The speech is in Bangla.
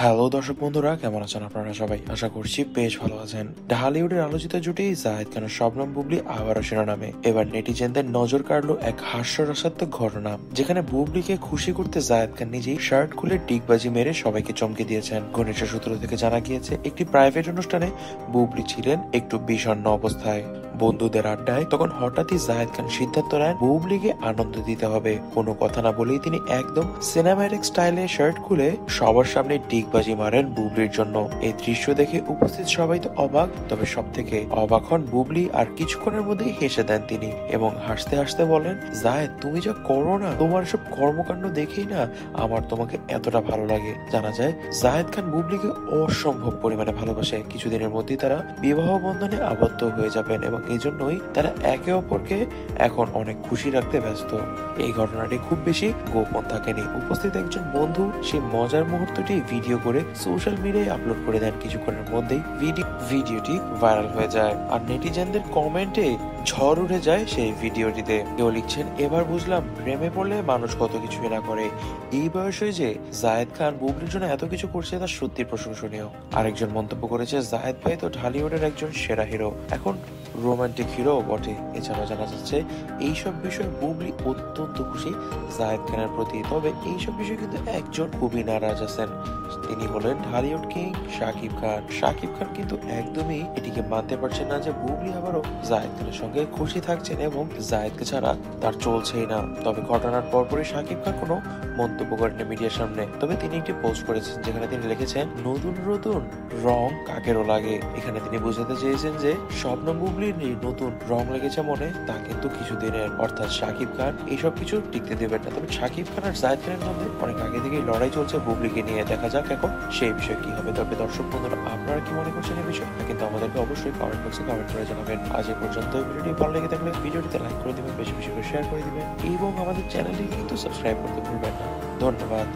হ্যালো দর্শক বন্ধুরা, কেমন আছেন আপনারা সবাই? আশা করছি বেশ ভালো আছেন। ঢালিউডের আলোচিত জুটি জাহিদ খানের শবনম বুবলি আবারও শিরোনামে। এবার নেটিজেনদের নজর কাড়লো এক হাস্যরসাত্মক ঘটনা, যেখানে বুবলিকে খুশি করতে জাহিদ খান নিজেই শার্ট খুলে ডিগবাজি মেরে সবাইকে চমকে দিয়েছেন। ঘনিষ্ঠ সূত্র থেকে জানা গিয়েছে, একটি প্রাইভেট অনুষ্ঠানে বুবলি ছিলেন একটু বিষণ্ণ অবস্থায়। বন্ধুদের আড্ডায় তখন হঠাৎই জাহিদ খান সিদ্ধান্ত নেন বুবলিকে আনন্দ দিতে হবে। কোনো কথা না বলেই তিনি একদম সিনেম্যাটিক স্টাইলে শার্ট খুলে সবার সামনে ডিগবাজি মারেন বুবলির জন্য। এই দৃশ্য দেখে উপস্থিত সবাই তো অবাক, তবে সব থেকে অবাক হন বুবলি। আর কিছুক্ষণের মধ্যেই হেসে দেন তিনি এবং হাসতে হাসতে বলেন, জাহিদ তুমি যা করো না, তোমার সব কর্মকাণ্ড দেখেই না আমার তোমাকে এতটা ভালো লাগে। জানা যায় জাহিদ খান বুবলিকে অসম্ভব পরিমাণে ভালোবাসে। কিছুদিনের মধ্যেই তারা বিবাহ বন্ধনে আবদ্ধ হয়ে যাবেন এবং এই জন্যই তারা একে অপরকে এখন অনেক খুশি রাখতে ব্যস্ত। এই ঘটনাটি খুব বেশি গোপন থাকেনি। উপস্থিত একজন বন্ধু সেই মজার মুহূর্তটি ভিডিও করে সোশ্যাল মিডিয়ায় আপলোড করে দেন। কিছুক্ষণের মধ্যেই ভিডিওটি ভাইরাল হয়ে যায় আর নেটিজেনদের কমেন্টে ঝড় উঠে যায় সেই ভিডিওটিতে। কেউ লিখছেন, এবার বুঝলাম প্রেমে পড়লে মানুষ কত কিছুই না করে। এই বয়সে যে জায়েদ খান বুবলির জন্য এত কিছু করছে তা সত্যি প্রশংসনীয়। আরেকজন মন্তব্য করেছে, জায়েদ ভাই তো ঢালিউডের একজন সেরা হিরো, এখন রোমান্টিক হিরো বটে। এছাড়াও জানা যাচ্ছে এইসব বিষয়ে বুবলি অত্যন্ত খুশি জায়েদ খানের প্রতি। তবে এইসব বিষয়ে কিন্তু একজন খুবই নারাজ আছেন, তিনি হলেন ঢালিউড কিং শাকিব খান। শাকিব খান কিন্তু একদমই এটিকে মানতে পারছেন না যে বুবলি আবারও জায়েদ খানের সঙ্গে খুশি থাকছেন এবং জায়েদকে ছাড়া তার চলছেই না। তবে ঘটনার পরপরই শাকিব খান কোনো মন্তব্য করেন মিডিয়ার সামনে। তবে তিনি একটি পোস্ট করেছেন যেখানে তিনি লিখেছেন, নতুন নতুন রং কাকেরও লাগে। এখানে তিনি বোঝাতে চেয়েছেন যে শবনম বুবলির নতুন রং লেগেছে মনে, তা কিন্তু কিছুদিনের। অর্থাৎ শাকিব খান এইসব কিছু টিকতে দেবেন না। তবে শাকিব খান আর জায়েদ খানের মধ্যে অনেক আগে থেকেই লড়াই চলছে বুবলিকে নিয়ে। দেখা যাক এখন সেই বিষয়ে কি হবে। তবে দর্শক বন্ধুরা, আপনারা কি মনে করছেন এই বিষয়ে কিন্তু আমাদেরকে অবশ্যই কমেন্ট বক্সে কমেন্ট করে জানাবেন। আজ এ পর্যন্ত। ভিডিওটি ভালো লেগে থাকলে ভিডিওটিতে লাইক করে দিবেন, বেশি বেশি করে শেয়ার করে দিবেন এবং আমাদের চ্যানেলটি কিন্তু সাবস্ক্রাইব করতে ভুলবেন না। ধন্যবাদ।